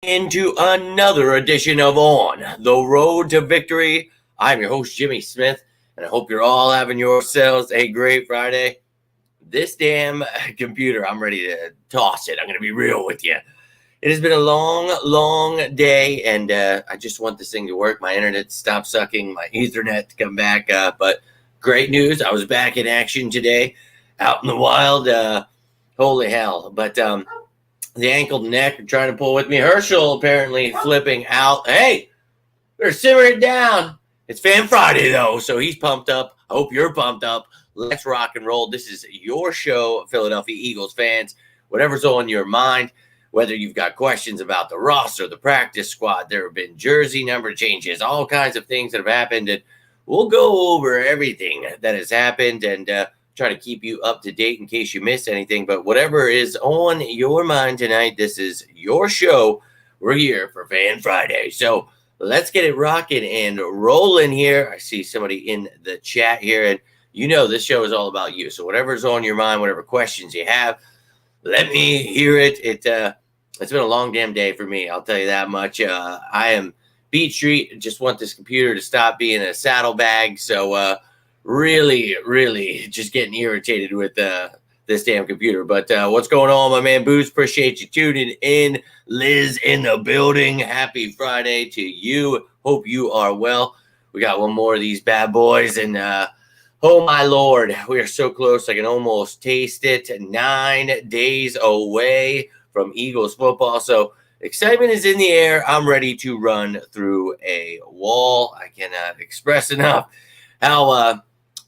Into another edition of On the Road to Victory. I'm your host, Jimmy Smith, and I hope you're all having yourselves a great Friday. This damn computer, I'm ready to toss it. I'm going to be real with you. It has been a long day, and I just want this thing to work. My internet to stop sucking, my Ethernet to come back. But great news, I was back in action today, out in the wild. Holy hell. But the ankle neck trying to pull with me. Herschel apparently flipping out. Hey, better simmer it down. It's Fan Friday, though, so he's pumped up. I hope you're pumped up. Let's rock and roll. This is your show, Philadelphia Eagles fans. Whatever's on your mind, whether you've got questions about the roster, the practice squad, there have been jersey number changes, all kinds of things that have happened, and we'll go over everything that has happened and try to keep you up to date in case you missed anything. But whatever is on your mind tonight, this is your show. We're here for Fan Friday. So let's get it rocking and rolling here. I see somebody in the chat here, and you know this show is all about you. So whatever's on your mind, whatever questions you have, let me hear it. It's been a long damn day for me, I'll tell you that much. I am Beat Street. Just want this computer to stop being a saddlebag. So really just getting irritated with this damn computer. But what's going on, my man Boots? Appreciate you tuning in. Liz in the building. Happy Friday to you. Hope you are well. We got one more of these bad boys, and oh my Lord, we are so close. I can almost taste it. 9 days away from Eagles football. So excitement is in the air. I'm ready to run through a wall. I cannot express enough how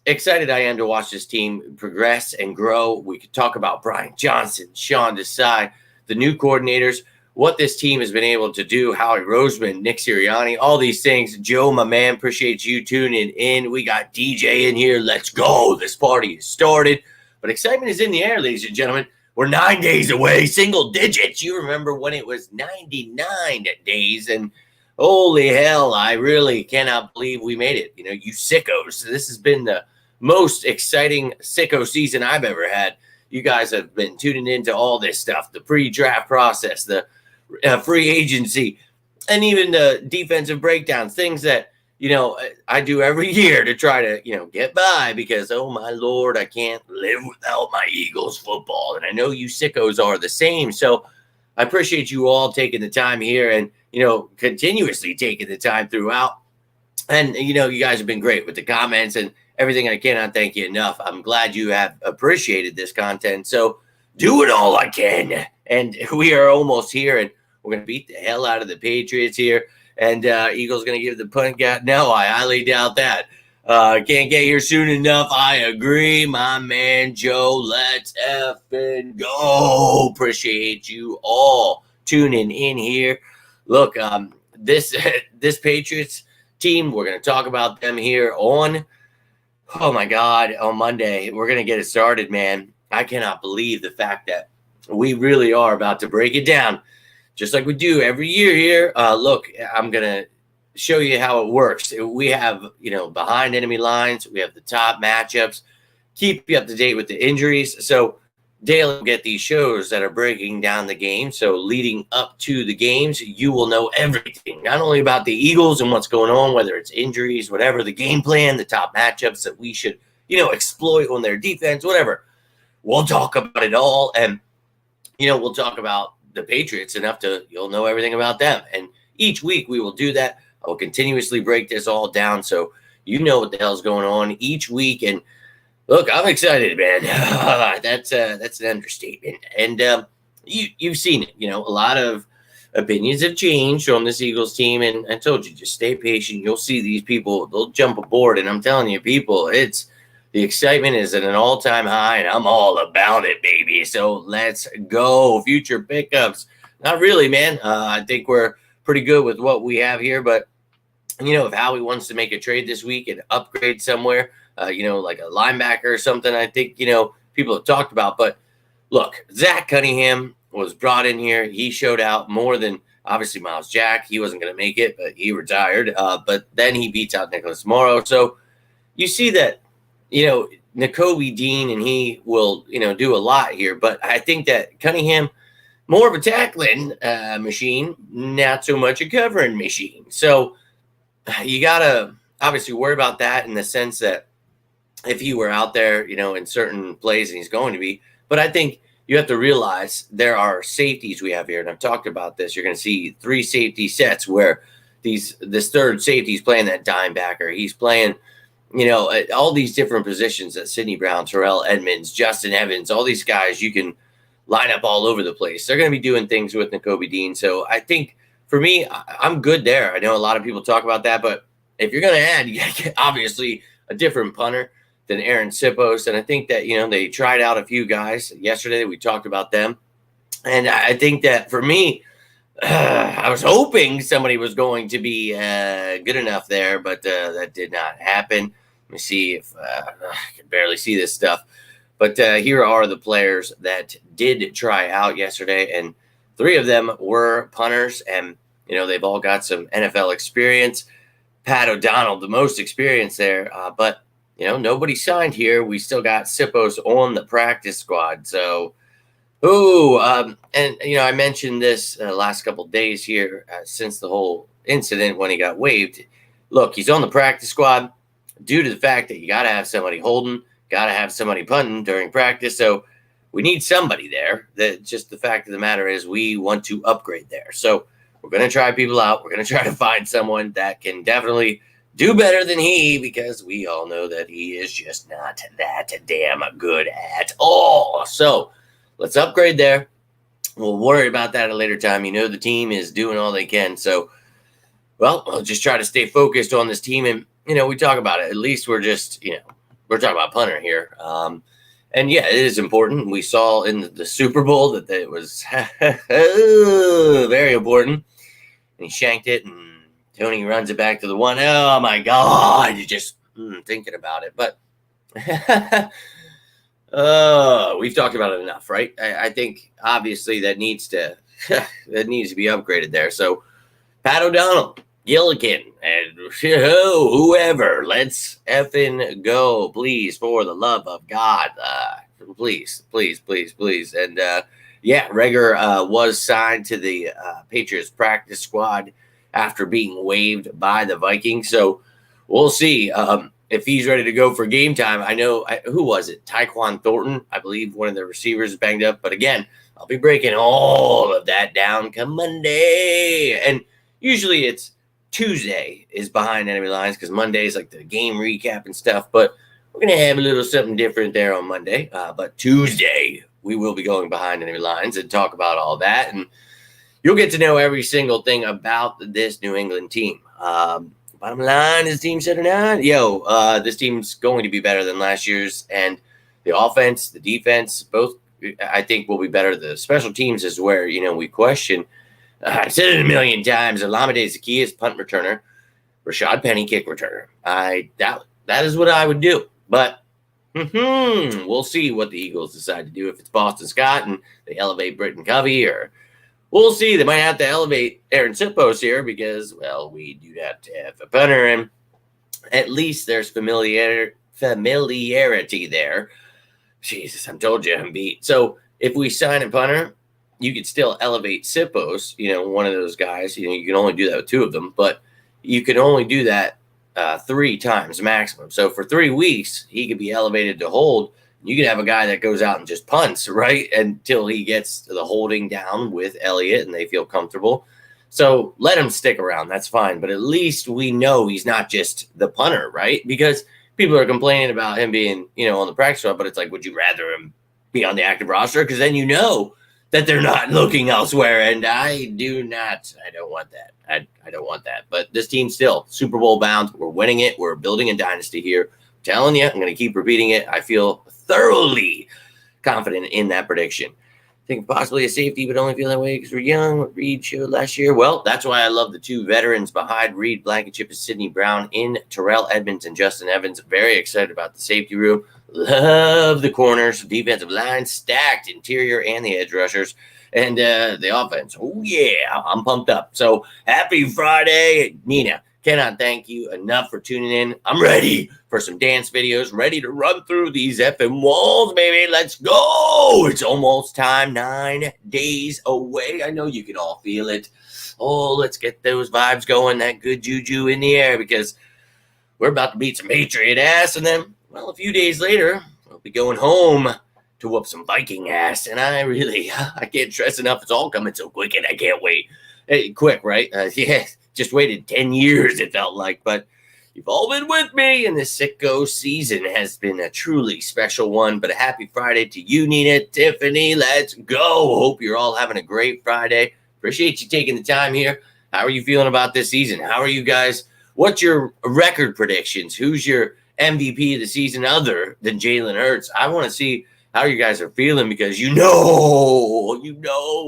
excited I am to watch this team progress and grow. We could talk about Brian Johnson, Sean Desai, the new coordinators, what this team has been able to do, Howie Roseman, Nick Sirianni, all these things. Joe, my man, appreciate you tuning in. We got DJ in here. Let's go. This party is started. But excitement is in the air, ladies and gentlemen. We're 9 days away, single digits. You remember when it was 99 days, and holy hell, I really cannot believe we made it. You know, you sickos. This has been the most exciting sicko season I've ever had. You guys have been tuning into all this stuff, the pre-draft process, the free agency, and even the defensive breakdowns, things that, you know, I do every year to try to, you know, get by because, oh my Lord, I can't live without my Eagles football. And I know you sickos are the same. So I appreciate you all taking the time here and, you know, continuously taking the time throughout. And, you know, you guys have been great with the comments and everything. I cannot thank you enough. I'm glad you have appreciated this content. So doing all I can. And we are almost here, and we're going to beat the hell out of the Patriots here. And Eagles going to give the punt guy. No, I highly doubt that. Can't get here soon enough. I agree, my man Joe. Let's effing go. Appreciate you all tuning in here. Look, this Patriots team, we're going to talk about them here on, oh my God, on Monday. We're going to get it started, man. I cannot believe the fact that we really are about to break it down, just like we do every year here. Look, I'm going to show you how it works. We have, you know, behind enemy lines. We have the top matchups. Keep you up to date with the injuries. So daily we'll get these shows that are breaking down the game. So leading up to the games, you will know everything, not only about the Eagles and what's going on, whether it's injuries, whatever, the game plan, the top matchups that we should, you know, exploit on their defense, whatever. We'll talk about it all. And, you know, we'll talk about the Patriots enough to, you'll know everything about them. And each week we will do that. I will continuously break this all down so you know what the hell's going on each week. And look, I'm excited, man. That's an understatement. And you've seen it. You know, a lot of opinions have changed on this Eagles team. And I told you, just stay patient. You'll see these people, they'll jump aboard. And I'm telling you, people, the excitement is at an all-time high, and I'm all about it, baby. So let's go. Future pickups. Not really, man. I think we're pretty good with what we have here. But, you know, if Howie wants to make a trade this week and upgrade somewhere, you know, like a linebacker or something, I think, you know, people have talked about. But look, Zach Cunningham was brought in here. He showed out more than, obviously, Miles Jack. He wasn't going to make it, but he retired. But then he beats out Nicholas Morrow. So you see that, you know, Nakobe Dean, and he will, you know, do a lot here. But I think that Cunningham, more of a tackling machine, not so much a covering machine. So you got to obviously worry about that in the sense that if he were out there, in certain plays, and he's going to be. But I think you have to realize there are safeties we have here, and I've talked about this. You're going to see 3 safety sets where this third safety is playing that dime backer. He's playing, all these different positions that Sidney Brown, Terrell Edmonds, Justin Evans, all these guys you can line up all over the place. They're going to be doing things with Nakobe Dean. So I think for me, I'm good there. I know a lot of people talk about that, but if you're going to add, you got to get obviously a different punter than Aaron Sipos. And I think that, they tried out a few guys yesterday. We talked about them. And I think that for me, I was hoping somebody was going to be good enough there, but that did not happen. Let me see if I can barely see this stuff. But here are the players that did try out yesterday, and 3 of them were punters, and, they've all got some NFL experience. Pat O'Donnell, the most experience there, but, nobody signed here. We still got Sipos on the practice squad, so... I mentioned this last couple of days here since the whole incident when he got waived. Look, he's on the practice squad due to the fact that you got to have somebody holding, got to have somebody punting during practice. So we need somebody there. That just the fact of the matter is we want to upgrade there. So we're going to try people out. We're going to try to find someone that can definitely do better than he, because we all know that he is just not that damn good at all. So let's upgrade there. We'll worry about that at a later time. The team is doing all they can. So, I'll just try to stay focused on this team. And, we talk about it. At least we're just, we're talking about punter here. And, yeah, it is important. We saw in the Super Bowl that it was very important. And he shanked it, and Tony runs it back to the 1. Oh, my God. You're just thinking about it. But we've talked about it enough, right? I think obviously that needs to be upgraded there. So Pat O'Donnell, Gilligan, and whoever, let's effing go, please, for the love of God, please. And Reagor was signed to the Patriots practice squad after being waived by the Vikings. So we'll see. If he's ready to go for game time. I know, who was it? Tyquan Thornton, I believe one of the receivers is banged up. But again, I'll be breaking all of that down come Monday. And usually it's Tuesday is behind enemy lines, because Monday is like the game recap and stuff. But we're going to have a little something different there on Monday. But Tuesday, we will be going behind enemy lines and talk about all that. And you'll get to know every single thing about this New England team. Bottom line, is the team 7-9? This team's going to be better than last year's, and the offense, the defense, both I think will be better. The special teams is where we question. I've said it a million times. Olamide Zaccheaus, punt returner, Rashad Penny, kick returner. That is what I would do, but we'll see what the Eagles decide to do. If it's Boston Scott and they elevate Britton Covey, or we'll see. They might have to elevate Aaron Sipos here because, we do have to have a punter, and at least there's familiarity there. Jesus, I told you I'm beat. So if we sign a punter, you could still elevate Sipos, one of those guys. You can only do that with 2 of them, but you can only do that 3 times maximum. So for 3 weeks, he could be elevated to hold. You could have a guy that goes out and just punts, right, until he gets the holding down with Elliott and they feel comfortable. So let him stick around. That's fine. But at least we know he's not just the punter, right? Because people are complaining about him being, on the practice squad, but it's like, would you rather him be on the active roster? Because then that they're not looking elsewhere. And I don't want that. I don't want that. But this team's still Super Bowl bound. We're winning it. We're building a dynasty here. I'm telling you, I'm going to keep repeating it. I feel thoroughly confident in that prediction. I think possibly a safety, but only feel that way because we're young. What Reed showed last year. Well, that's why I love the 2 veterans behind Reed Blankenship and Sidney Brown in Terrell Edmonds and Justin Evans. Very excited about the safety room. Love the corners, defensive line, stacked interior and the edge rushers, and the offense. Oh, yeah, I'm pumped up. So happy Friday, Nina. Cannot thank you enough for tuning in. I'm ready for some dance videos, ready to run through these effing walls, baby. Let's go. It's almost time, 9 days away. I know you can all feel it. Oh, let's get those vibes going, that good juju in the air, because we're about to beat some Patriot ass. And then, well, a few days later, we'll be going home to whoop some Viking ass. And I can't stress enough. It's all coming so quick, and I can't wait. Hey, quick, right? Yeah. Just waited 10 years, it felt like, but you've all been with me, and this sicko season has been a truly special one. But a happy Friday to you, Nina, Tiffany. Let's go. Hope you're all having a great Friday. Appreciate you taking the time here. How are you feeling about this season? How are you guys? What's your record predictions? Who's your MVP of the season other than Jalen Hurts? I want to see how you guys are feeling, because you know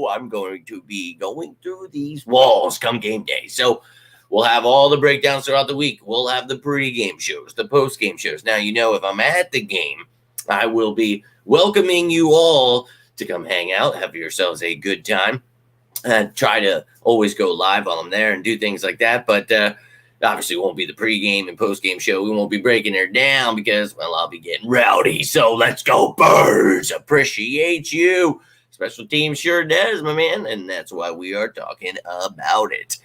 I'm going to be going through these walls come game day. So we'll have all the breakdowns throughout the week. We'll have the pregame shows, the postgame shows. Now, if I'm at the game, I will be welcoming you all to come hang out, have yourselves a good time, and try to always go live while I'm there and do things like that. But obviously, it won't be the pregame and postgame show. We won't be breaking her down because, well, I'll be getting rowdy. So let's go, Birds. Appreciate you. Special team sure does, my man. And that's why we are talking about it.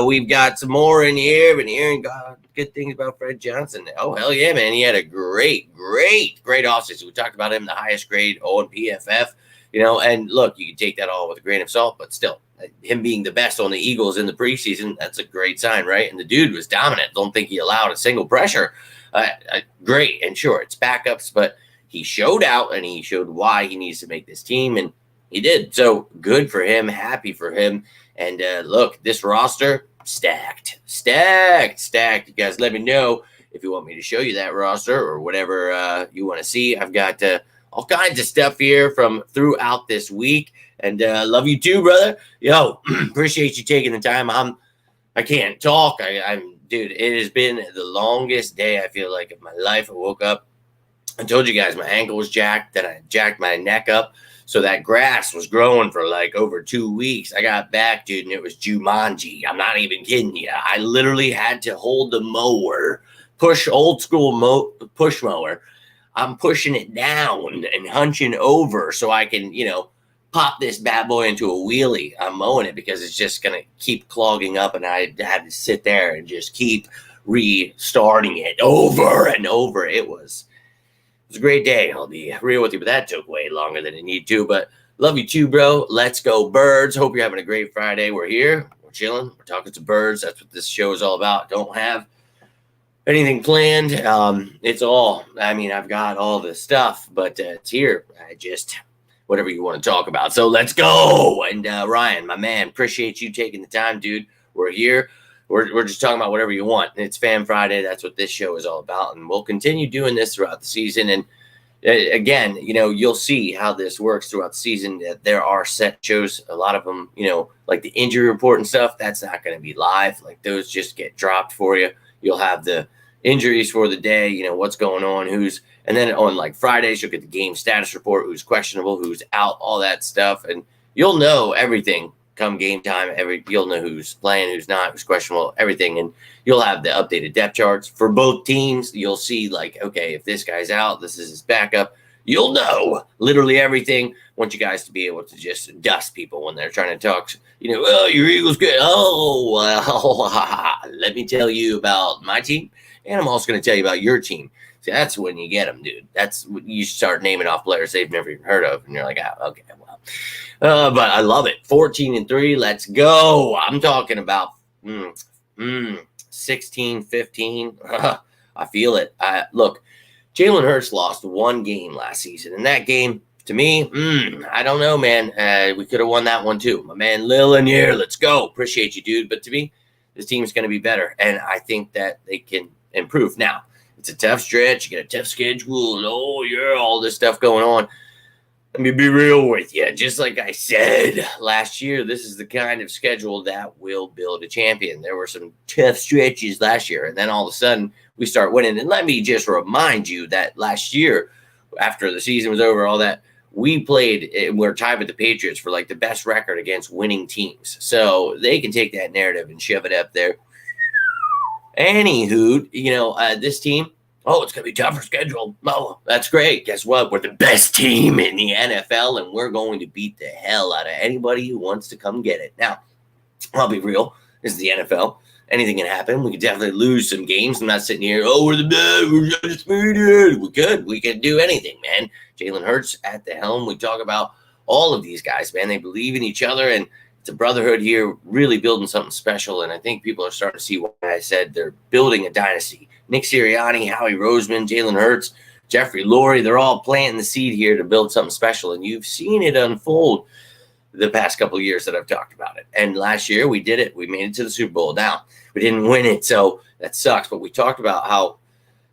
We've got some more in here. Been hearing good things about Fred Johnson. Oh, hell yeah, man. He had a great offseason. We talked about him, the highest grade on PFF. And look, you can take that all with a grain of salt, but still, him being the best on the Eagles in the preseason, that's a great sign, right? And the dude was dominant. Don't think he allowed a single pressure. Great. And sure, it's backups, but he showed out, and he showed why he needs to make this team, and he did. So good for him. Happy for him. And look, this roster, stacked. You guys let me know if you want me to show you that roster or whatever you want to see. I've got all kinds of stuff here from throughout this week. And love you too, brother. Yo, appreciate you taking the time. I can't talk. Dude, it has been the longest day, I feel like, of my life. I woke up. I told you guys my ankle was jacked. Then I jacked my neck up. So that grass was growing for like over 2 weeks. I got back, dude, and it was Jumanji. I'm not even kidding you. I literally had to hold the mower, push old school push mower. I'm pushing it down and hunching over so I can, pop this bad boy into a wheelie. I'm mowing it because it's just going to keep clogging up, and I had to sit there and just keep restarting it over and over. It was a great day. I'll be real with you, but that took way longer than it needed to. But love you too, bro. Let's go, Birds. Hope you're having a great Friday. We're here. We're chilling. We're talking to Birds. That's what this show is all about. Don't have anything planned. I've got all the stuff, but it's here. Whatever you want to talk about. So let's go. And Ryan, my man, appreciate you taking the time, dude. We're here. We're just talking about whatever you want. It's Fan Friday. That's what this show is all about. And we'll continue doing this throughout the season. And again, you'll see how this works throughout the season. There are set shows. A lot of them, like the injury report and stuff, that's not going to be live. Like those just get dropped for you. You'll have the injuries for the day, what's going on, and then on like Fridays, you'll get the game status report, who's questionable, who's out, all that stuff. And you'll know everything come game time. You'll know who's playing, who's not, who's questionable, everything. And you'll have the updated depth charts for both teams. You'll see like, okay, if this guy's out, this is his backup. You'll know literally everything. Want you guys to be able to just dust people when they're trying to talk, well, your Eagles good. Oh, well, let me tell you about my team. And I'm also going to tell you about your team. See, that's when you get them, dude. That's when you start naming off players they've never even heard of. And you're like, okay, well. But I love it. 14-3, let's go. I'm talking about 16, 15. I feel it. Look, Jalen Hurts lost one game last season. And that game, to me, I don't know, man. We could have won that one too. My man Lil in here, let's go. Appreciate you, dude. But to me, this team's going to be better. And I think that they can improve. Now, it's a tough stretch. You got a tough schedule. And all this stuff going on. Let me be real with you. Just like I said last year, this is the kind of schedule that will build a champion. There were some tough stretches last year, and then all of a sudden we start winning. And let me just remind you that last year, after the season was over, all that, we played and we're tied with the Patriots for like the best record against winning teams. So they can take that narrative and shove it up there Anywho, this team, oh, it's going to be tougher schedule. Oh, that's great. Guess what? We're the best team in the NFL, and we're going to beat the hell out of anybody who wants to come get it. Now, I'll be real. This is the NFL. Anything can happen. We could definitely lose some games. I'm not sitting here, oh, we're the best. We're undisputed. We could. We could do anything, man. Jalen Hurts at the helm. We talk about all of these guys, man. They believe in each other, and it's a brotherhood here, really building something special. And I think people are starting to see why I said they're building a dynasty. Nick Sirianni, Howie Roseman, Jalen Hurts, Jeffrey Lurie, they're all planting the seed here to build something special. And you've seen it unfold the past couple of years that I've talked about it. And last year we did it. We made it to the Super Bowl. Now, we didn't win it, so that sucks. But we talked about how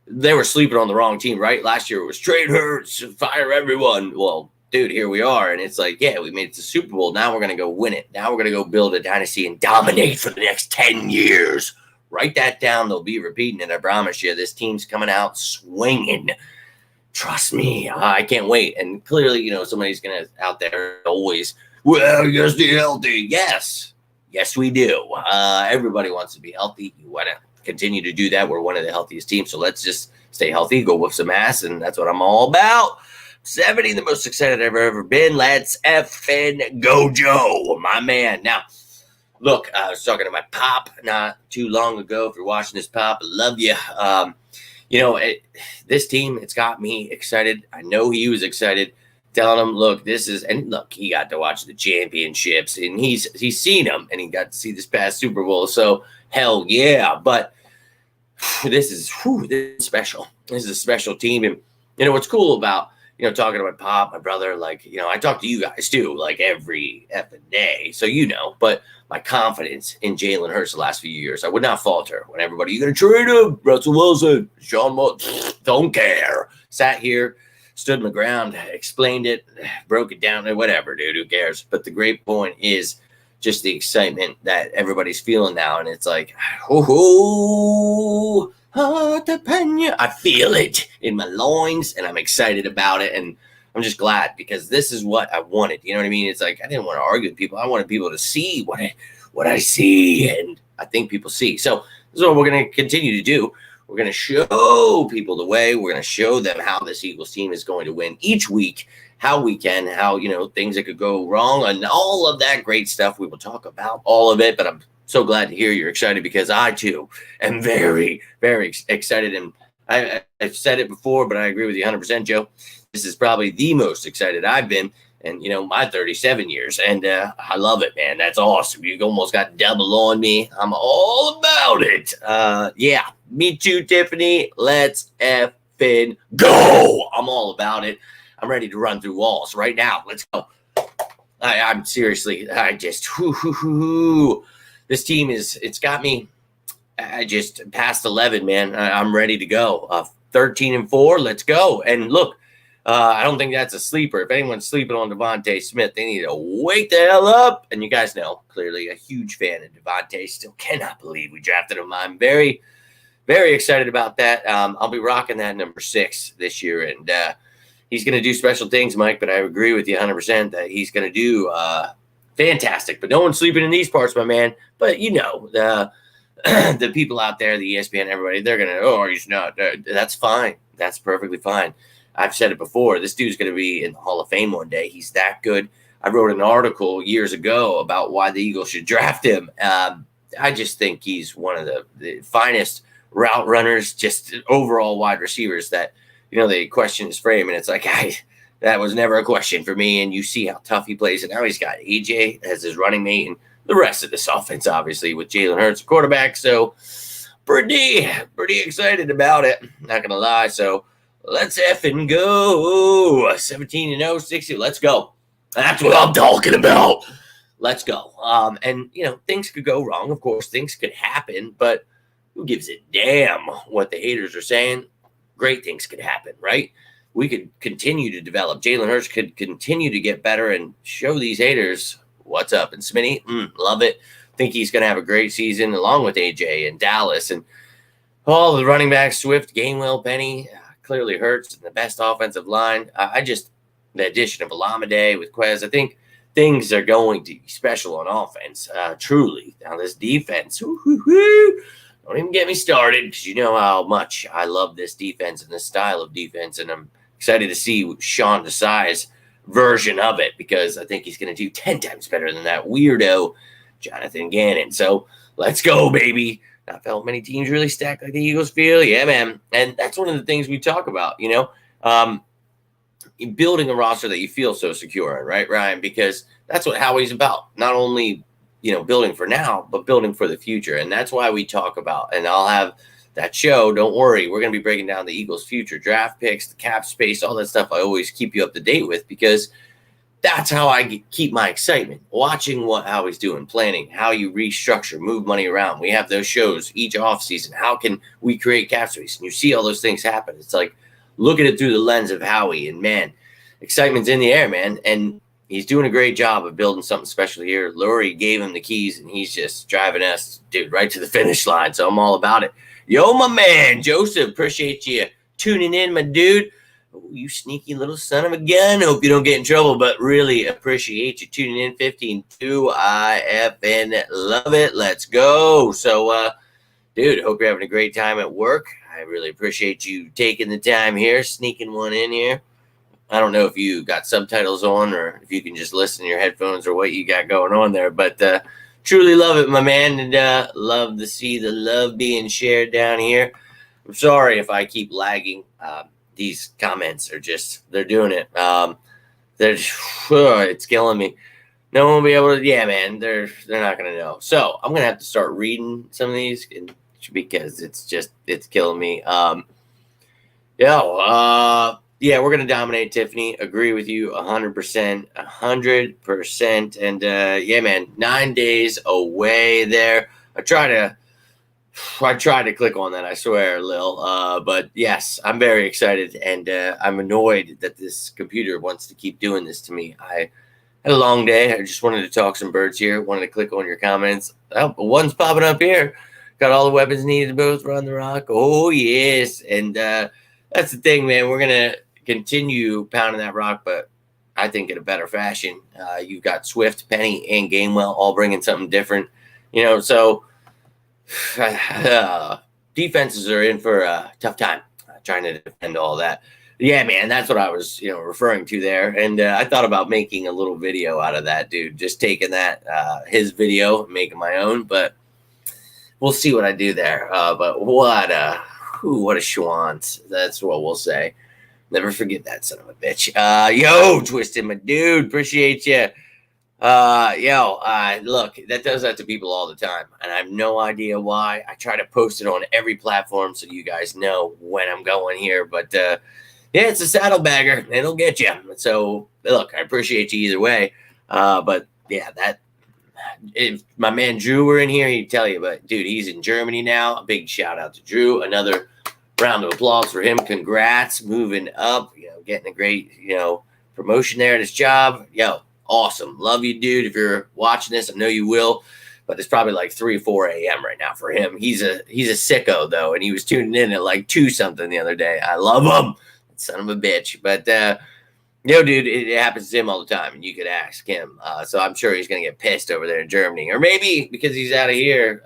they were sleeping on the wrong team, right? Last year it was trade Hurts, fire everyone. Well, dude, here we are. And it's like, yeah, we made it to Super Bowl. Now we're going to go win it. Now we're going to go build a dynasty and dominate for the next 10 years. Write that down. They'll be repeating it. I promise you. This team's coming out swinging. Trust me. I can't wait. And clearly, somebody's going to out there always, well, you gotta stay healthy. Yes, we do. Everybody wants to be healthy. You want to continue to do that. We're one of the healthiest teams. So let's just stay healthy, go whoop some ass. And that's what I'm all about. 70, the most excited I've ever been. Let's effing go, Joe, my man. Now, look, I was talking to my pop not too long ago. If you're watching this, Pop, I love you. This team, it's got me excited. I know he was excited. Telling him, look, he got to watch the championships, and he's seen them, and he got to see this past Super Bowl. So hell yeah! But this is special. This is a special team, and what's cool about talking to my pop, my brother, I talk to you guys too, like every effing day. So but my confidence in Jalen Hurts the last few years, I would not falter when everybody, you gonna trade him, Russell Wilson, Sean Moore, don't care. Sat here, stood my ground, explained it, broke it down, whatever, dude, who cares? But the great point is just the excitement that everybody's feeling now. And it's like, I feel it in my loins, and I'm excited about it. And I'm just glad, because this is what I wanted. You know what I mean? It's like, I didn't want to argue with people. I wanted people to see what I see, and I think people see. So this is what we're going to continue to do. We're going to show people the way. We're going to show them how this Eagles team is going to win each week, how we can, how, things that could go wrong, and all of that great stuff. We will talk about all of it, but I'm so glad to hear you're excited, because I, too, am very, very excited. And I've said it before, but I agree with you 100%, Joe. This is probably the most excited I've been in, my 37 years. And I love it, man. That's awesome. You almost got double on me. I'm all about it. Yeah. Me too, Tiffany. Let's effing go. I'm all about it. I'm ready to run through walls right now. Let's go. I'm seriously, this team it's got me. I just past 11, man. I'm ready to go. 13-4. Let's go. And look, I don't think that's a sleeper. If anyone's sleeping on Devontae Smith, they need to wake the hell up. And you guys know, clearly a huge fan of Devontae. Still cannot believe we drafted him. I'm very, very excited about that. I'll be rocking that number 6 this year. And he's going to do special things, Mike. But I agree with you 100% that he's going to do fantastic. But no one's sleeping in these parts, my man. But the people out there, the ESPN, everybody, they're going to, he's not. That's fine. That's perfectly fine. I've said it before. This dude's going to be in the Hall of Fame one day. He's that good. I wrote an article years ago about why the Eagles should draft him. I just think he's one of the finest route runners, just overall wide receivers that, they question his frame. And it's like, that was never a question for me. And you see how tough he plays. And now he's got AJ as his running mate, and the rest of this offense, obviously, with Jalen Hurts, quarterback. So pretty excited about it. Not going to lie. So let's effing go. 17-0, 60. Let's go. That's what I'm talking about. Let's go. And, things could go wrong. Of course, things could happen. But who gives a damn what the haters are saying? Great things could happen, right? We could continue to develop. Jalen Hurts could continue to get better and show these haters what's up. And Smitty, love it. Think he's going to have a great season along with AJ and Dallas and all the running backs, Swift, Gainwell, Penny. Clearly Hurts and the best offensive line. The addition of Olamide with Quez, I think things are going to be special on offense. Truly. Now this defense, Don't even get me started, because you know how much I love this defense and this style of defense, and I'm excited to see Sean Desai's version of it, because I think he's going to do 10 times better than that weirdo Jonathan Gannon. So let's go, baby. Not felt many teams really stacked like the Eagles feel. Yeah, man. And that's one of the things we talk about, building a roster that you feel so secure in, right, Ryan? Because that's what Howie's about. Not only, building for now, but building for the future. And that's why we talk about, and I'll have that show. Don't worry. We're going to be breaking down the Eagles' future draft picks, the cap space, all that stuff I always keep you up to date with, because that's how I keep my excitement, watching what Howie's doing, planning, how you restructure, move money around. We have those shows each offseason. How can we create cap space? And you see all those things happen. It's like, look at it through the lens of Howie, and man, excitement's in the air, man. And he's doing a great job of building something special here. Lurie gave him the keys, and he's just driving us, dude, right to the finish line. So I'm all about it. Yo, my man, Joseph, appreciate you tuning in, my dude. Oh, you sneaky little son of a gun. Hope you don't get in trouble, but really appreciate you tuning in. 15-2. I effing love it. Let's go. So, dude, hope you're having a great time at work. I really appreciate you taking the time here, sneaking one in here. I don't know if you got subtitles on or if you can just listen to your headphones or what you got going on there, but truly love it, my man, and love to see the love being shared down here. I'm sorry if I keep lagging. These comments are just, they're doing it. It's killing me. No one will be able to, yeah, man, they're not going to know. So I'm going to have to start reading some of these because it's killing me. Yeah, we're going to dominate, Tiffany. Agree with you 100%, 100%. And yeah, man, 9 days away there. I try to click on that, I swear, Lil. But yes, I'm very excited, and I'm annoyed that this computer wants to keep doing this to me. I had a long day. I just wanted to talk some birds here. Wanted to click on your comments. Oh, one's popping up here. Got all the weapons needed to both run the rock. Oh, yes. And that's the thing, man. We're going to continue pounding that rock, but I think in a better fashion. You've got Swift, Penny, and Gainwell all bringing something different. So defenses are in for a tough time trying to defend all that. Yeah, man, that's what I was, referring to there. And I thought about making a little video out of that, dude. Just taking that, his video, and making my own. But we'll see what I do there. But what a schwanz. That's what we'll say. Never forget that son of a bitch. Yo, Twisted, my dude. Appreciate you. Look, that does that to people all the time, and I have no idea why. I try to post it on every platform so you guys know when I'm going here, but yeah, it's a saddlebagger. It'll get you. So look, I appreciate you either way. But yeah, if my man Drew were in here, he'd tell you, but dude, he's in Germany now. A big shout out to Drew. Another round of applause for him. Congrats, moving up, getting a great, promotion there at his job. Awesome. Love you, dude. If you're watching this, I know you will, but it's probably like 3 or 4 a.m. right now for him. He's a sicko, though, and he was tuning in at like 2 something the other day. I love him. Son of a bitch. But, dude, it happens to him all the time, and you could ask him. So I'm sure he's going to get pissed over there in Germany. Or maybe because he's out of here,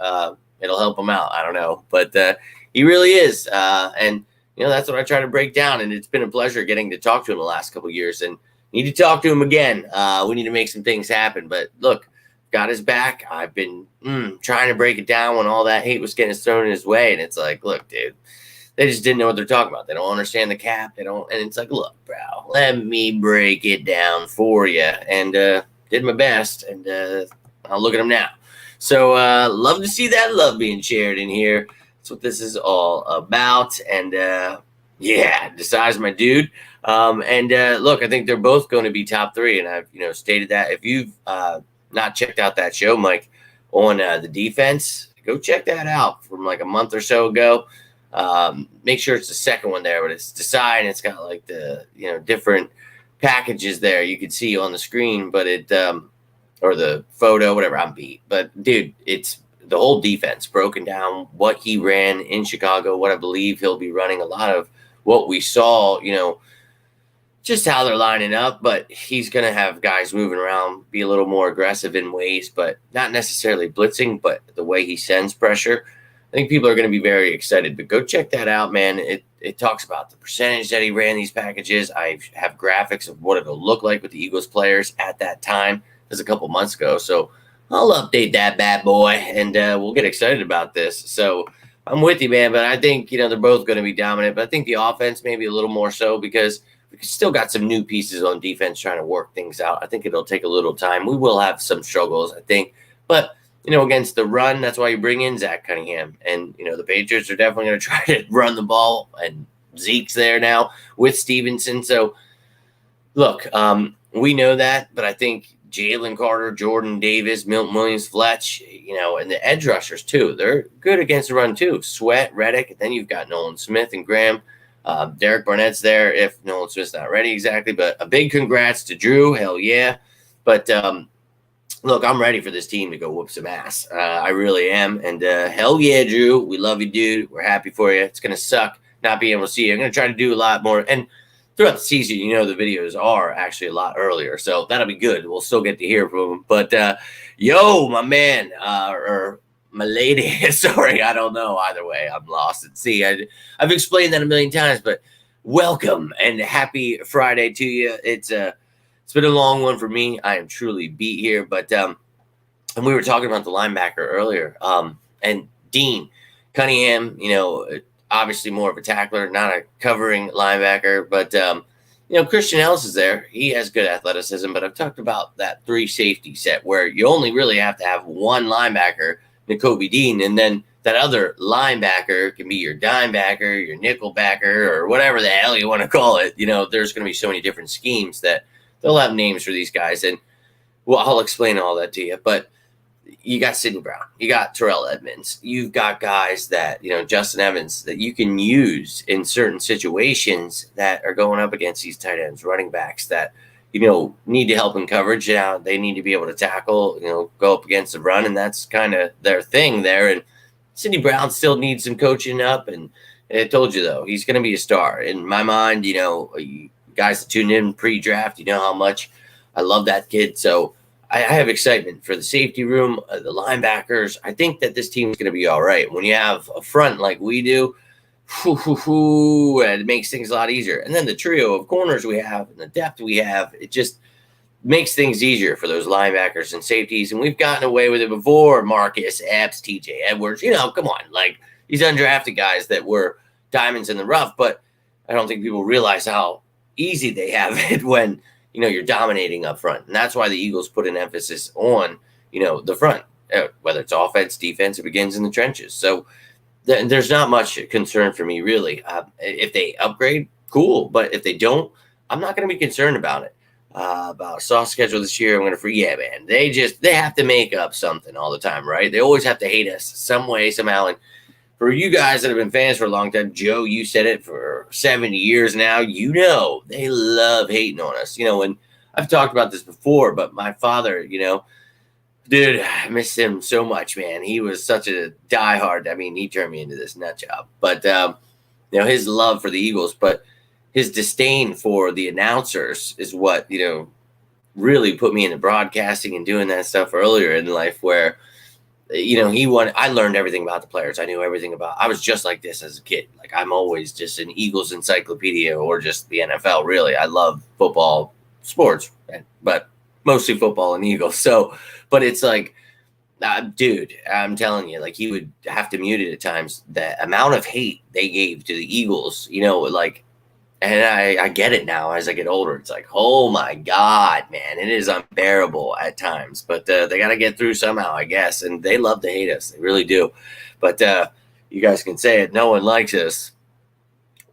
it'll help him out. I don't know. But he really is. And, that's what I try to break down, and it's been a pleasure getting to talk to him the last couple of years. And need to talk to him again. We need to make some things happen. But look, got his back. I've been trying to break it down when all that hate was getting thrown in his way. And it's like, look, dude, they just didn't know what they're talking about. They don't understand the cap. And it's like, look, bro, let me break it down for you. And did my best. And I'll look at him now. So love to see that love being shared in here. That's what this is all about. And Desai's my dude. Look, I think they're both going to be top 3, and I've stated that. If you've not checked out that show, Mike, on the defense, go check that out from like a month or so ago. Make sure it's the second one there, but it's Desai, and it's got like the different packages there you can see on the screen, but it or the photo, whatever. I'm beat, but dude, it's the whole defense broken down, what he ran in Chicago, what I believe he'll be running. A lot of what we saw, just how they're lining up, but he's going to have guys moving around, be a little more aggressive in ways, but not necessarily blitzing, but the way he sends pressure. I think people are going to be very excited. But go check that out, man. It talks about the percentage that he ran these packages. I have graphics of what it'll look like with the Eagles players at that time. It was a couple months ago. So I'll update that bad boy, and we'll get excited about this. So I'm with you, man. But I think, they're both going to be dominant. But I think the offense maybe a little more so because we still got some new pieces on defense trying to work things out. I think it'll take a little time. We will have some struggles, I think. But against the run, that's why you bring in Zach Cunningham. And, the Patriots are definitely going to try to run the ball, and Zeke's there now with Stevenson. So, look, we know that, but I think Jalen Carter, Jordan Davis, Milton Williams, Fletch, and the edge rushers, too. They're good against the run, too. Sweat, Reddick, and then you've got Nolan Smith and Graham. Derek Barnett's there if Nolan Smith's not ready exactly. But a big congrats to Drew. Hell yeah. But, look, I'm ready for this team to go whoop some ass. I really am. And hell yeah, Drew. We love you, dude. We're happy for you. It's going to suck not being able to see you. I'm going to try to do a lot more. And throughout the season, the videos are actually a lot earlier. So that'll be good. We'll still get to hear from them. But, yo, my man, or my lady, sorry, I don't know. Either way, I'm lost at sea. I've explained that a million times, but welcome and happy Friday to you. It's been a long one for me. I am truly beat here, but and we were talking about the linebacker earlier. And Dean Cunningham, obviously more of a tackler, not a covering linebacker, but Christian Ellis is there. He has good athleticism, but I've talked about that 3 safety set where you only really have to have one linebacker, Nakobe Dean, and then that other linebacker can be your dime backer, your nickel backer, or whatever the hell you want to call it. There's going to be so many different schemes that they'll have names for these guys, and I'll explain all that to you. But you got Sidney Brown, you got Terrell Edmonds, you've got guys that Justin Evans that you can use in certain situations that are going up against these tight ends, running backs that need to help in coverage. Now they need to be able to tackle, go up against the run, and that's kind of their thing there. And Sidney Brown still needs some coaching up, and I told you though he's going to be a star in my mind. Guys that tuned in pre-draft, how much I love that kid. So I have excitement for the safety room, the linebackers. I think that this team is going to be all right. When you have a front like we do, it makes things a lot easier. And then the trio of corners we have and the depth we have, it just makes things easier for those linebackers and safeties. And we've gotten away with it before. Marcus Epps, TJ Edwards, come on. Like these undrafted guys that were diamonds in the rough. But I don't think people realize how easy they have it when you're dominating up front. And that's why the Eagles put an emphasis on the front, whether it's offense, defense, it begins in the trenches. So there's not much concern for me really. If they upgrade, cool, but if they don't, I'm not going to be concerned about it. About soft schedule this year, I'm going to man, they have to make up something all the time, right? They always have to hate us some way, somehow. And for you guys that have been fans for a long time, Joe, you said it for 70 years now, they love hating on us. And I've talked about this before, but my father, dude, I miss him so much, man. He was such a diehard. I mean, he turned me into this nut job. But, his love for the Eagles, but his disdain for the announcers is what, really put me into broadcasting and doing that stuff earlier in life where, I learned everything about the players. I knew everything I was just like this as a kid. Like I'm always just an Eagles encyclopedia or just the NFL. Really. I love football, sports, but mostly football and Eagles. So, but it's like, dude, I'm telling you, like he would have to mute it at times. The amount of hate they gave to the Eagles, and I get it now as I get older. It's like, oh my God, man, it is unbearable at times. But they got to get through somehow, I guess. And they love to hate us. They really do. But you guys can say it. No one likes us.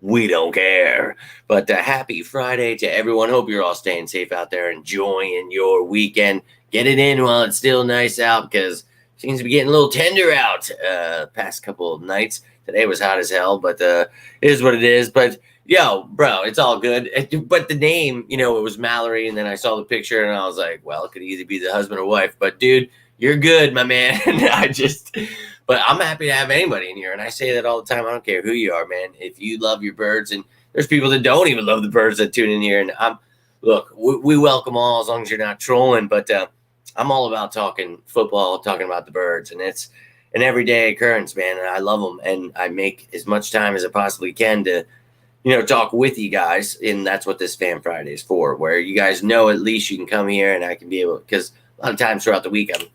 We don't care. But happy Friday to everyone. Hope you're all staying safe out there, enjoying your weekend. Get it in while it's still nice out because it seems to be getting a little tender out past couple of nights. Today was hot as hell, but it is what it is. But yo, bro, it's all good. But the name, it was Mallory, and then I saw the picture, and I was like, well, it could either be the husband or wife. But, dude, you're good, my man. But I'm happy to have anybody in here, and I say that all the time. I don't care who you are, man. If you love your birds, and there's people that don't even love the birds that tune in here, and look, we welcome all as long as you're not trolling, but I'm all about talking football, talking about the birds, and an everyday occurrence, man. And I love them, and I make as much time as I possibly can to, talk with you guys. And that's what this Fan Friday is for, where you guys know at least you can come here and I can be able, because a lot of times throughout the week, I'm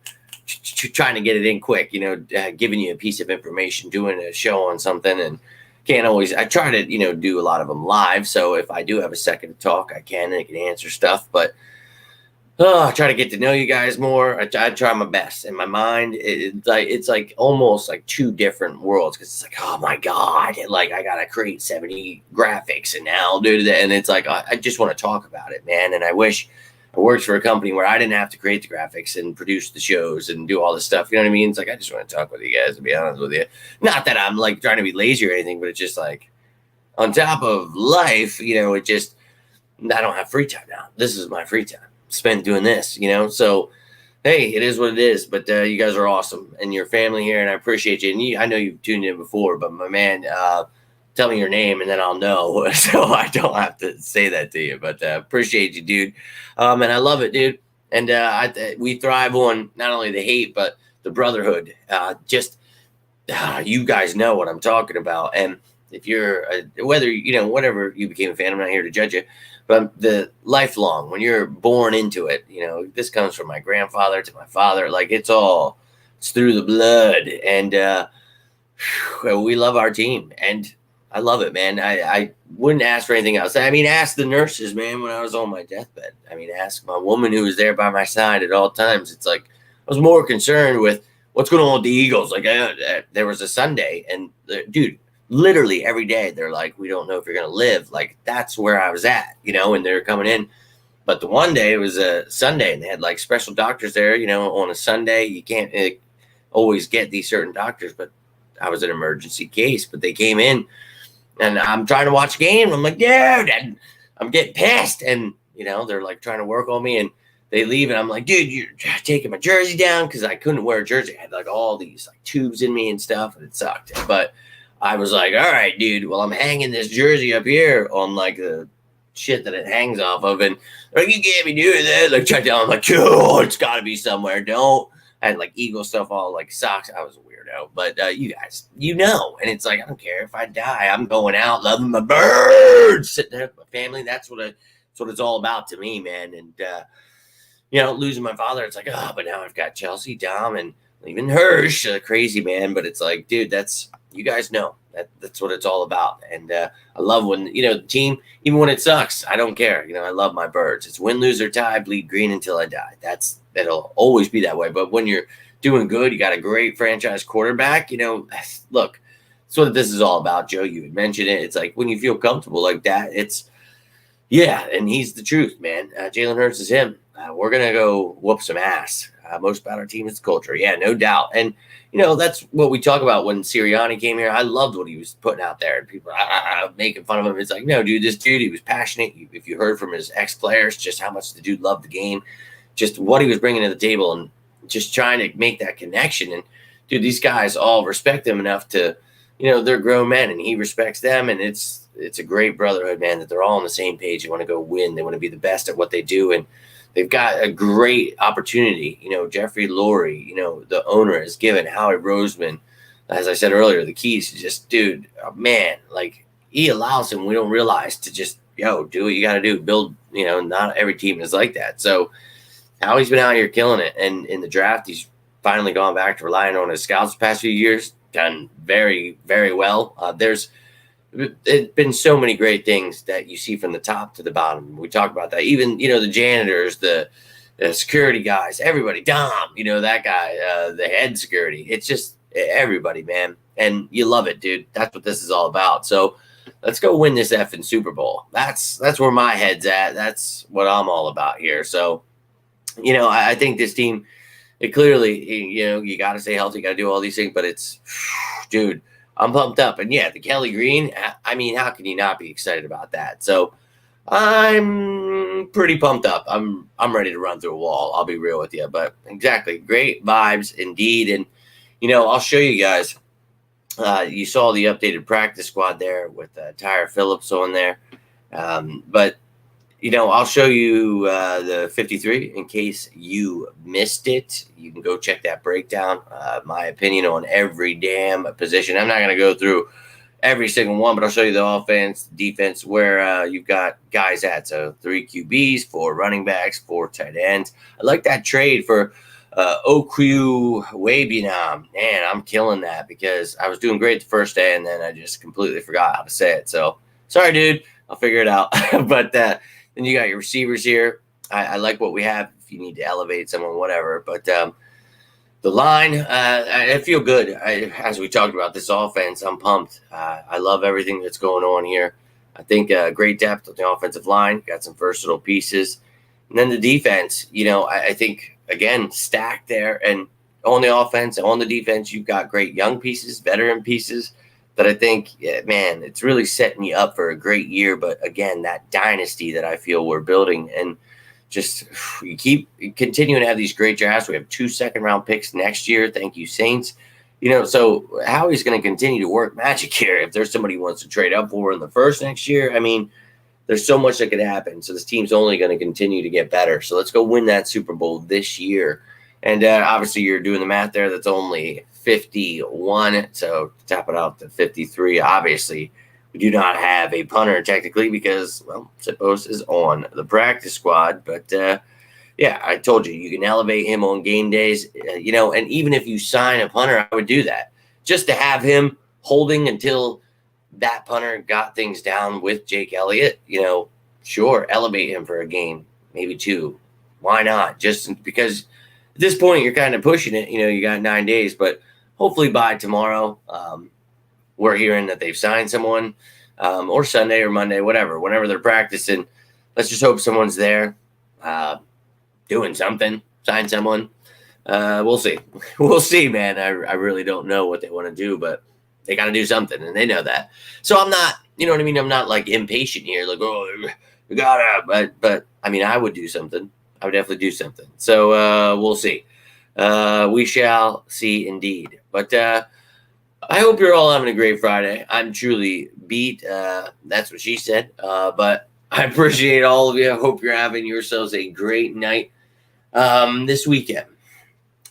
trying to get it in quick, giving you a piece of information, doing a show on something, and can't always, I try to, do a lot of them live. So if I do have a second to talk, I can answer stuff, but I try to get to know you guys more. I try my best. In my mind, it's like almost like two different worlds, because it's like, oh my God, like I gotta create 70 graphics and now do that. And it's like I just want to talk about it, man. And I wish I worked for a company where I didn't have to create the graphics and produce the shows and do all this stuff. You know what I mean? It's like I just want to talk with you guys, to be honest with you. Not that I'm like trying to be lazy or anything, but it's just like on top of life, it just, I don't have free time now. This is my free time spent doing this, so hey, it is what it is. But you guys are awesome, and your family here, and I appreciate you. And I know you've tuned in before, but my man, tell me your name and then I'll know, so I don't have to say that to you. But appreciate you, dude, and I love it, dude. And we thrive on not only the hate but the brotherhood. You guys know what I'm talking about. And if you're whether whatever you became a fan, I'm not here to judge you. But the lifelong, when you're born into it, this comes from my grandfather to my father. Like it's through the blood. And we love our team. And I love it, man. I wouldn't ask for anything else. I mean, ask the nurses, man, when I was on my deathbed. I mean, ask my woman who was there by my side at all times. It's like I was more concerned with what's going on with the Eagles. Like there was a Sunday, and dude, literally every day they're like, we don't know if you're going to live. Like that's where I was at, and they're coming in. But the one day it was a Sunday, and they had like special doctors there, on a Sunday. You can't always get these certain doctors, but I was an emergency case. But they came in, and I'm trying to watch a game. I'm like, dude, and I'm getting pissed. And, they're like trying to work on me, and they leave, and I'm like, dude, you're taking my jersey down, because I couldn't wear a jersey. I had like all these like tubes in me and stuff, and it sucked. But I was like, all right, dude, well, I'm hanging this jersey up here on like the shit that it hangs off of. And like, you can't be doing that. Like, check down. I'm like, oh, it's got to be somewhere. Don't. I had like Eagle stuff, all like socks. I was a weirdo. But you guys, And it's like, I don't care if I die. I'm going out loving my birds, sitting there with my family. That's what it's all about to me, man. And, losing my father, it's like, oh, but now I've got Chelsea, Dom, and even Hirsch, crazy, man. But it's like, dude, you guys know that's what it's all about. And I love when, the team, even when it sucks, I don't care. I love my birds. It's win, lose, or tie, bleed green until I die. It'll always be that way. But when you're doing good, you got a great franchise quarterback, look, that's what this is all about, Joe. You had mentioned it. It's like when you feel comfortable like that, and he's the truth, man. Jalen Hurts is him. We're going to go whoop some ass. Most about our team is culture. Yeah, no doubt. And, that's what we talk about when Sirianni came here. I loved what he was putting out there. And people making fun of him. It's like, no, dude, this dude, he was passionate. If you heard from his ex-players just how much the dude loved the game, just what he was bringing to the table, and just trying to make that connection. And, dude, these guys all respect him enough to, they're grown men, and he respects them. And it's a great brotherhood, man, that they're all on the same page. They want to go win. They want to be the best at what they do. And they've got a great opportunity. Jeffrey Lurie, the owner, has given Howie Roseman, as I said earlier, the keys to just, dude, man, like he allows him, we don't realize, to just, do what you got to do. Build, not every team is like that. So Howie's been out here killing it. And in the draft, he's finally gone back to relying on his scouts the past few years, done very, very well. There's been so many great things that you see from the top to the bottom. We talk about that. Even, the janitors, the security guys, everybody, Dom, that guy, the head security. It's just everybody, man. And you love it, dude. That's what this is all about. So let's go win this effing Super Bowl. That's where my head's at. That's what I'm all about here. So, I think this team, it clearly, you got to stay healthy, got to do all these things, but it's, dude, I'm pumped up. And yeah, the Kelly Green, I mean, how can you not be excited about that? So I'm pretty pumped up. I'm ready to run through a wall. I'll be real with you, but exactly. Great vibes indeed. And, I'll show you guys, you saw the updated practice squad there with Tyre Phillips on there. But I'll show you the 53 in case you missed it. You can go check that breakdown. My opinion on every damn position. I'm not going to go through every single one, but I'll show you the offense, defense, where you've got guys at. So 3 QBs, 4 running backs, 4 tight ends. I like that trade for Oku Wabinam. Man, I'm killing that because I was doing great the first day, and then I just completely forgot how to say it. So sorry, dude. I'll figure it out. But then you got your receivers here. I like what we have. If you need to elevate someone, whatever. But the line, I feel good. As we talked about this offense, I'm pumped. I love everything that's going on here. I think great depth on the offensive line. Got some versatile pieces. And then the defense, I think, again, stacked there. And on the offense and on the defense, you've got great young pieces, veteran pieces that I think, man, it's really setting you up for a great year. But, again, that dynasty that I feel we're building, and just you keep continuing to have these great drafts. We have 2 second-round picks next year. Thank you, Saints. So how he's going to continue to work magic here if there's somebody who wants to trade up for in the first next year. I mean, there's so much that could happen. So this team's only going to continue to get better. So let's go win that Super Bowl this year. And obviously you're doing the math there. That's only 51. So to top it out to 53, obviously we do not have a punter technically because, well, Sippos is on the practice squad. But, yeah, I told you can elevate him on game days, and even if you sign a punter, I would do that just to have him holding until that punter got things down with Jake Elliott. Sure, elevate him for a game, maybe 2. Why not? Just because at this point you're kind of pushing it. You got 9 days, but hopefully by tomorrow, we're hearing that they've signed someone, or Sunday or Monday, whatever, whenever they're practicing. Let's just hope someone's there. Doing something, sign someone. We'll see. We'll see, man. I really don't know what they want to do, but they got to do something, and they know that. So I'm not, you know what I mean? I'm not like impatient here, like, oh, we gotta, but I mean, I would do something. I would definitely do something. So we'll see. We shall see indeed. But I hope you're all having a great Friday. I'm truly beat. That's what she said. But I appreciate all of you. I hope you're having yourselves a great night this weekend.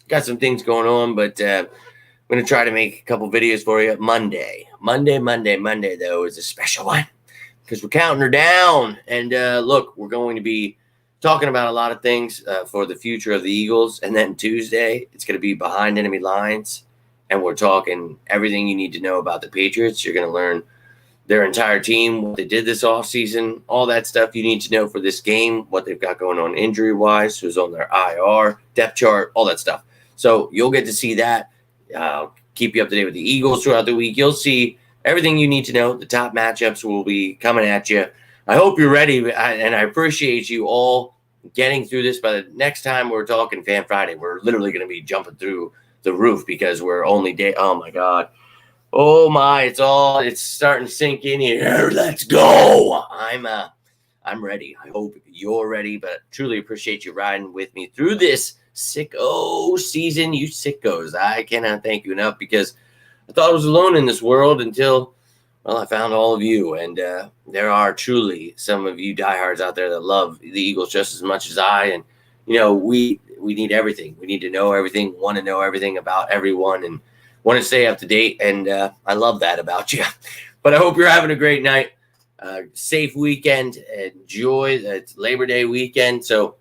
Got some things going on, but I'm going to try to make a couple videos for you. Monday, though, is a special one because we're counting her down. And look, we're going to be talking about a lot of things for the future of the Eagles. And then Tuesday, it's going to be behind enemy lines. And we're talking everything you need to know about the Patriots. You're going to learn their entire team, what they did this offseason, all that stuff you need to know for this game, what they've got going on injury-wise, who's on their IR, depth chart, all that stuff. So you'll get to see that. Keep you up to date with the Eagles throughout the week. You'll see everything you need to know. The top matchups will be coming at you. I hope you're ready, and I appreciate you all getting through this. By the next time we're talking Fan Friday, we're literally going to be jumping through the roof because we're only day. Oh, my God. Oh my! It's starting to sink in here. Let's go. I'm ready. I hope you're ready, but truly appreciate you riding with me through this sicko season. You sickos, I cannot thank you enough because I thought I was alone in this world until, well, I found all of you, and there are truly some of you diehards out there that love the Eagles just as much as I. And we need everything. We need to know everything. Want to know everything about everyone, and want to stay up to date, and I love that about you. But I hope you're having a great night. Safe weekend. Enjoy. It's Labor Day weekend, so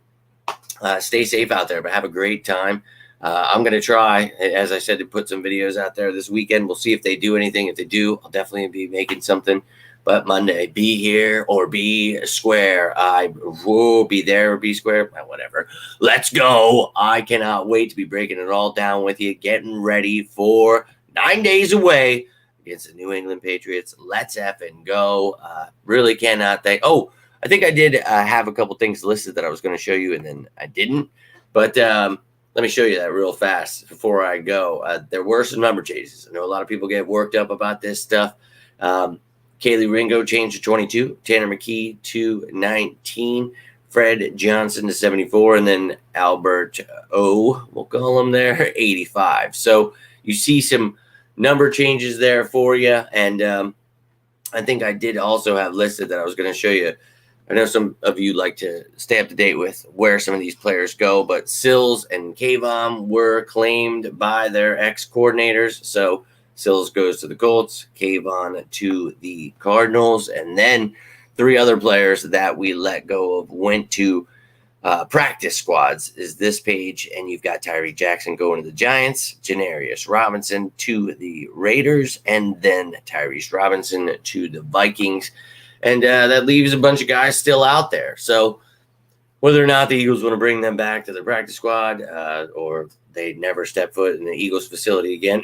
stay safe out there, but have a great time. I'm going to try, as I said, to put some videos out there this weekend. We'll see if they do anything. If they do, I'll definitely be making something. But Monday, be here or be square. I will be there or be square. Whatever. Let's go. I cannot wait to be breaking it all down with you. Getting ready for 9 days away against the New England Patriots. Let's effing go. Really cannot thank. Oh, I think I did have a couple things listed that I was going to show you, and then I didn't. But let me show you that real fast before I go. There were some number changes. I know a lot of people get worked up about this stuff. Kaylee Ringo changed to 22, Tanner McKee to 19, Fred Johnson to 74, and then Albert O, we'll call him there, 85. So you see some number changes there for you. And I think I did also have listed that I was going to show you I know some of you like to stay up to date with where some of these players go, but Sills and Kayvon were claimed by their ex-coordinators. So Sills goes to the Colts, Kayvon to the Cardinals, and then 3 other players that we let go of went to practice squads is this page, and you've got Tyree Jackson going to the Giants, Janarius Robinson to the Raiders, and then Tyrese Robinson to the Vikings. And that leaves a bunch of guys still out there. So whether or not the Eagles want to bring them back to the practice squad or they never step foot in the Eagles facility again,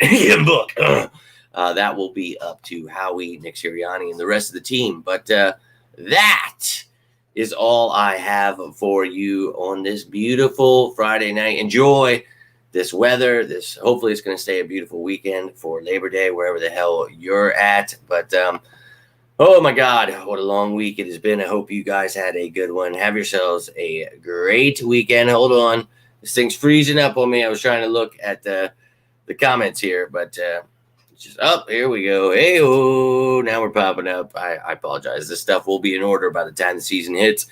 that will be up to Howie, Nick Sirianni, and the rest of the team. But that is all I have for you on this beautiful Friday night. Enjoy this weather. Hopefully it's going to stay a beautiful weekend for Labor Day, wherever the hell you're at. But oh my God, what a long week it has been. I hope you guys had a good one. Have yourselves a great weekend. Hold on. This thing's freezing up on me. I was trying to look at the comments here, but just up. Here we go. Hey, now we're popping up. I apologize. This stuff will be in order by the time the season hits.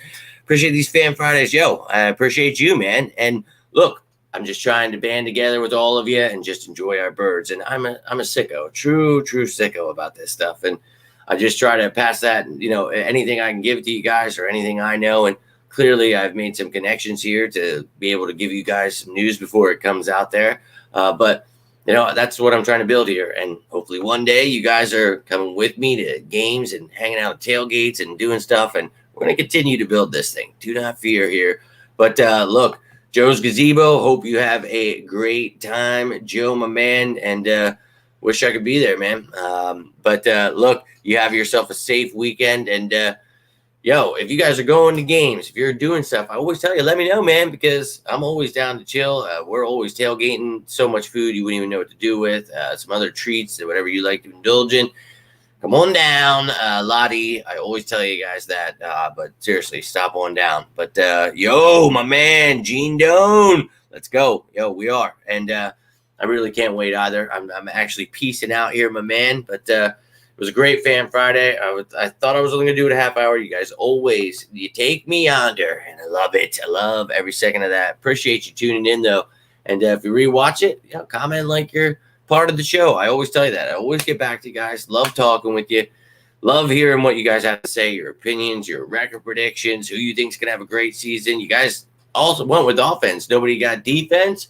Appreciate these Fan Fridays. Yo, I appreciate you, man. And look, I'm just trying to band together with all of you and just enjoy our birds. And I'm a sicko, true sicko about this stuff. And I just try to pass that, anything I can give to you guys or anything I know. And clearly I've made some connections here to be able to give you guys some news before it comes out there. But that's what I'm trying to build here. And hopefully one day you guys are coming with me to games and hanging out at tailgates and doing stuff. And we're going to continue to build this thing. Do not fear here. But look, Joe's Gazebo, hope you have a great time. Joe, my man, and wish I could be there, man. But look, you have yourself a safe weekend. And, if you guys are going to games, if you're doing stuff, I always tell you, let me know, man, because I'm always down to chill. We're always tailgating. So much food you wouldn't even know what to do with. Some other treats, whatever you like to indulge in. Come on down, Lottie. I always tell you guys that, but seriously, stop on down. But, my man, Gene Doan, let's go. We are. And I really can't wait either. I'm actually peacing out here, my man. But it was a great Fan Friday. I thought I was only going to do it a half hour. You guys you take me yonder, and I love it. I love every second of that. Appreciate you tuning in, though. And if you rewatch it, comment like you're part of the show. I always tell you that. I always get back to you guys. Love talking with you. Love hearing what you guys have to say, your opinions, your record predictions, who you think's going to have a great season. You guys also went with offense. Nobody got defense.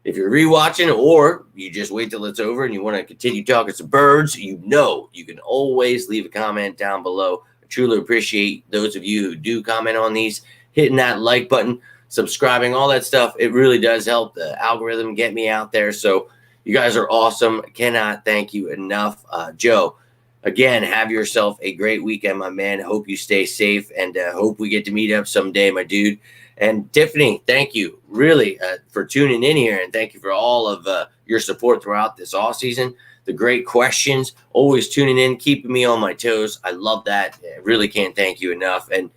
If you're rewatching or you just wait till it's over and you want to continue talking some birds, you can always leave a comment down below. I truly appreciate those of you who do comment on these, hitting that like button, subscribing, all that stuff. It really does help the algorithm get me out there. So you guys are awesome. Cannot thank you enough. Joe, again, have yourself a great weekend, my man. Hope you stay safe and hope we get to meet up someday, my dude. And Tiffany, thank you really for tuning in here. And thank you for all of your support throughout this off season. The great questions, always tuning in, keeping me on my toes. I love that. I really can't thank you enough. And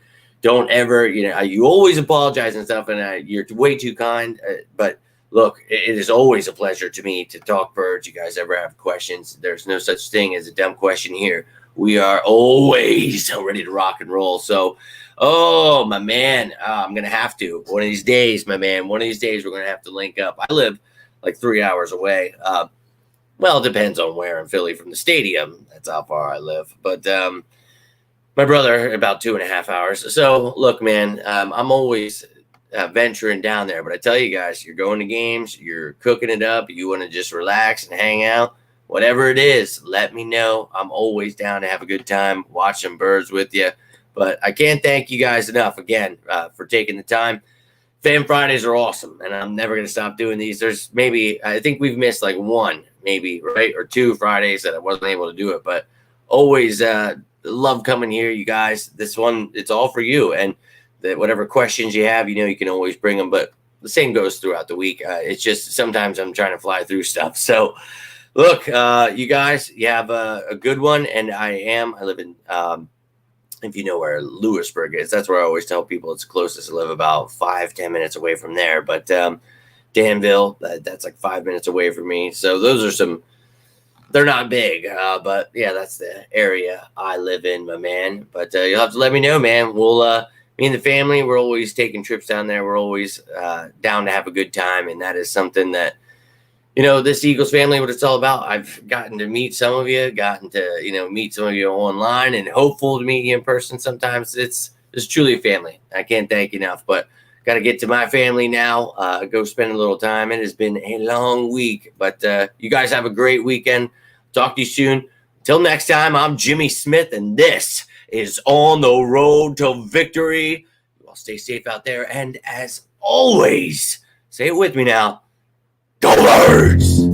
don't ever, you always apologize and stuff. And you're way too kind. But look, it is always a pleasure to me to talk birds. You guys ever have questions? There's no such thing as a dumb question here. We are always ready to rock and roll. So, oh, my man, I'm going to have to. One of these days, my man, we're going to have to link up. I live like 3 hours away. Well, it depends on where in Philly from the stadium. That's how far I live. But my brother, about 2.5 hours. So, look, man, I'm always venturing down there. But I tell you guys, you're going to games, you're cooking it up, you want to just relax and hang out. Whatever it is, let me know. I'm always down to have a good time, watch some birds with you. But I can't thank you guys enough, again, for taking the time. Fan Fridays are awesome, and I'm never going to stop doing these. I think we've missed like one, maybe, right, or 2 Fridays that I wasn't able to do it. But always love coming here, you guys. This one, it's all for you. And whatever questions you have, you can always bring them. But the same goes throughout the week. It's just sometimes I'm trying to fly through stuff. So, look, you guys, you have a good one. And I live in, if you know where Lewisburg is, that's where I always tell people it's closest. I live about 5-10 minutes away from there. But Danville, that's like 5 minutes away from me. So those are some They're not big, but yeah, that's the area I live in, my man. But you'll have to let me know, man. Me and the family, we're always taking trips down there. We're always down to have a good time, and that is something that, this Eagles family, what it's all about. I've gotten to meet some of you, gotten to, meet some of you online, and hopeful to meet you in person sometimes. It's truly a family. I can't thank you enough, but got to get to my family now, go spend a little time. It has been a long week, but you guys have a great weekend. Talk to you soon. Until next time, I'm Jimmy Smith, and this is On the Road to Victory. You all stay safe out there, and as always, say it with me now, go Birds!